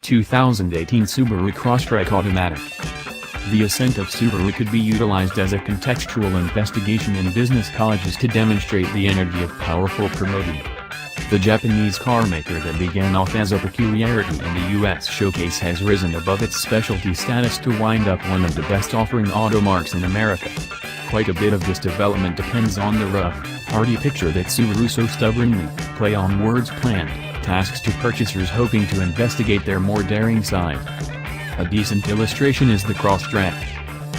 2018 Subaru Crosstrek Automatic. The ascent of Subaru could be utilized as a contextual investigation in business colleges to demonstrate the energy of powerful promoting. The Japanese carmaker that began off as a peculiarity in the US showcase has risen above its specialty status to wind up one of the best offering automarks in America. Quite a bit of this development depends on the rough, hardy picture that Subaru so stubbornly, play on words planned, tasks to purchasers hoping to investigate their more daring side. A decent illustration is the Crosstrek.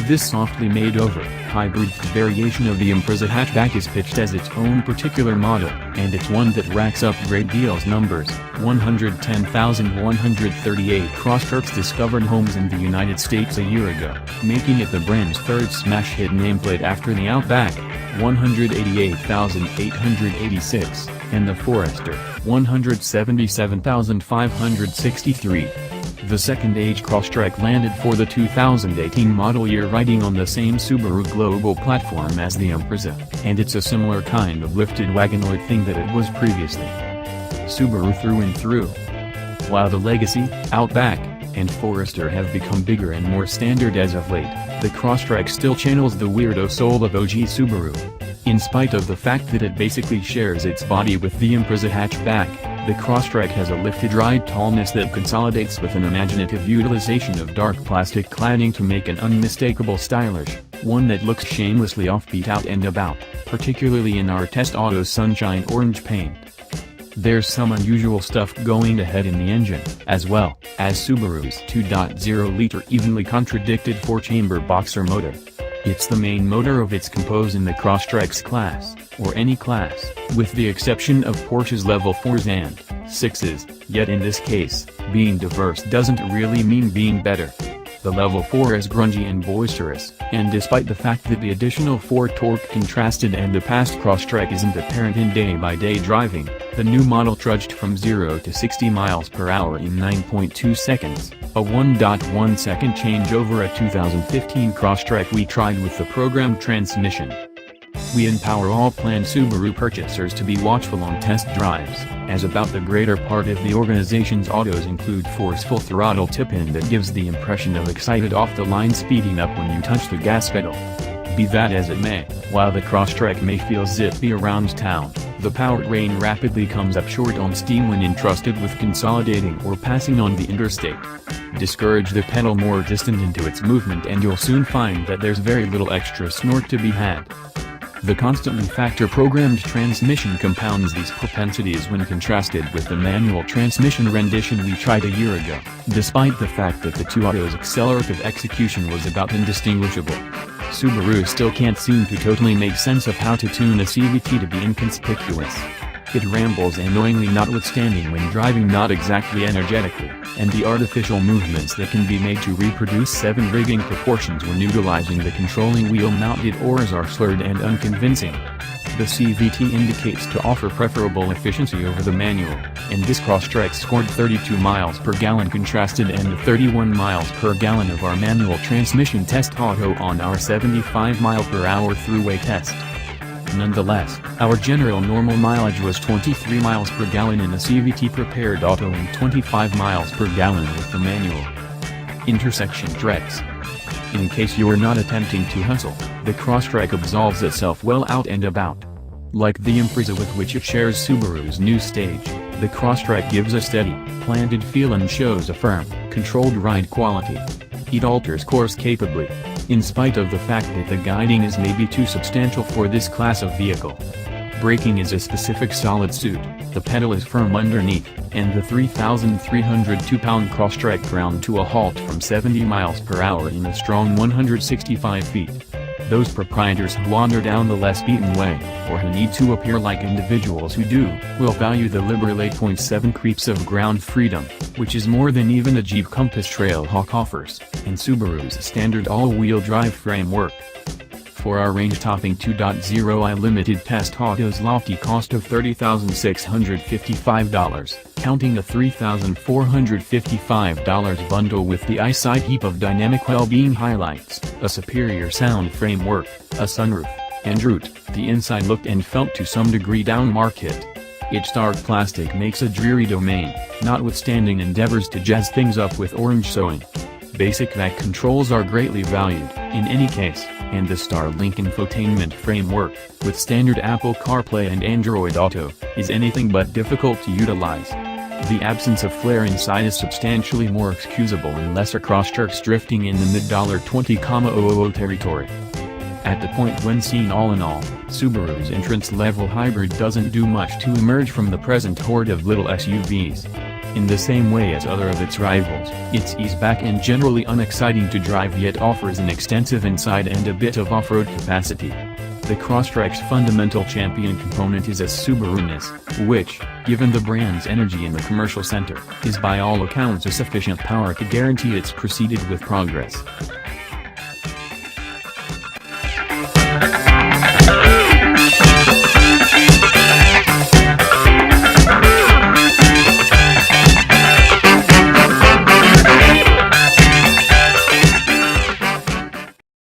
This softly made over, hybrid variation of the Impreza hatchback is pitched as its own particular model, and it's one that racks up great deals numbers. 110,138 Crosstrek's discovered homes in the United States a year ago, making it the brand's third smash hit nameplate after the Outback, 188,886, and the Forester, 177,563. The second-age Crosstrek landed for the 2018 model year riding on the same Subaru global platform as the Impreza, and it's a similar kind of lifted wagonoid thing that it was previously. Subaru through and through. While the Legacy, Outback, and Forester have become bigger and more standard as of late, the Crosstrek still channels the weirdo soul of OG Subaru. In spite of the fact that it basically shares its body with the Impreza hatchback, the Crosstrek has a lifted ride tallness that consolidates with an imaginative utilization of dark plastic cladding to make an unmistakable stylish, one that looks shamelessly offbeat out and about, particularly in our test auto's sunshine orange paint. There's some unusual stuff going ahead in the engine, as well as Subaru's 2.0-liter evenly contradicted 4-chamber boxer motor. It's the main motor of its compose in the Crosstrek's class, or any class, with the exception of Porsche's Level 4s and 6s, yet in this case, being diverse doesn't really mean being better. The Level 4 is grungy and boisterous, and despite the fact that the additional 4 torque contrasted and the past Crosstrek isn't apparent in day-by-day driving, the new model trudged from 0 to 60 miles per hour in 9.2 seconds, a 1.1 second change over a 2015 Crosstrek we tried with the programmed transmission. We empower all planned Subaru purchasers to be watchful on test drives, as about the greater part of the organization's autos include forceful throttle tip-in that gives the impression of excited off-the-line speeding up when you touch the gas pedal. Be that as it may, while the Crosstrek may feel zippy around town, the powertrain rapidly comes up short on steam when entrusted with consolidating or passing on the interstate. Discourage the pedal more distant into its movement and you'll soon find that there's very little extra snort to be had. The constantly factor-programmed transmission compounds these propensities when contrasted with the manual transmission rendition we tried a year ago, despite the fact that the two autos' accelerative execution was about indistinguishable. Subaru still can't seem to totally make sense of how to tune a CVT to be inconspicuous. It rambles annoyingly notwithstanding when driving not exactly energetically, and the artificial movements that can be made to reproduce 7 rigging proportions when utilizing the controlling wheel-mounted oars are slurred and unconvincing. The CVT indicates to offer preferable efficiency over the manual, and this Crosstrek scored 32 miles per gallon contrasted and 31 miles per gallon of our manual transmission test auto on our 75 mile/hour throughway test. Nonetheless, our general normal mileage was 23 miles per gallon in a CVT-prepared auto and 25 miles per gallon with the manual. Intersection treks. In case you're not attempting to hustle, the Crosstrek absolves itself well out and about. Like the Impreza with which it shares Subaru's new stage, the Crosstrek gives a steady, planted feel and shows a firm, controlled ride quality. It alters course capably, in spite of the fact that the guiding is maybe too substantial for this class of vehicle. Braking is a specific solid suit, the pedal is firm underneath, and the 3,302-pound Crosstrek ground to a halt from 70 miles per hour in a strong 165 feet. Those proprietors who wander down the less beaten way, or who need to appear like individuals who do, will value the liberal 8.7 creeps of ground freedom, which is more than even a Jeep Compass Trailhawk offers, and Subaru's standard all-wheel drive framework. For our range-topping 2.0i limited test auto's lofty cost of $30,655, counting a $3,455 bundle with the eyesight heap of dynamic well-being highlights, a superior sound framework, a sunroof, and route, the inside looked and felt to some degree down market. Its dark plastic makes a dreary domain, notwithstanding endeavors to jazz things up with orange sewing. Basic VAC controls are greatly valued, in any case, and the Starlink infotainment framework, with standard Apple CarPlay and Android Auto, is anything but difficult to utilize. The absence of flare inside is substantially more excusable unless a Crosstrek's drifting in the mid-$20,000 territory. At the point when seen all in all, Subaru's entrance-level hybrid doesn't do much to emerge from the present horde of little SUVs. In the same way as other of its rivals, it's easeback and generally unexciting to drive, yet offers an extensive inside and a bit of off-road capacity. The Crosstrek's fundamental champion component is a Subaru-ness, which, given the brand's energy in the commercial center, is by all accounts a sufficient power to guarantee it's proceeded with progress.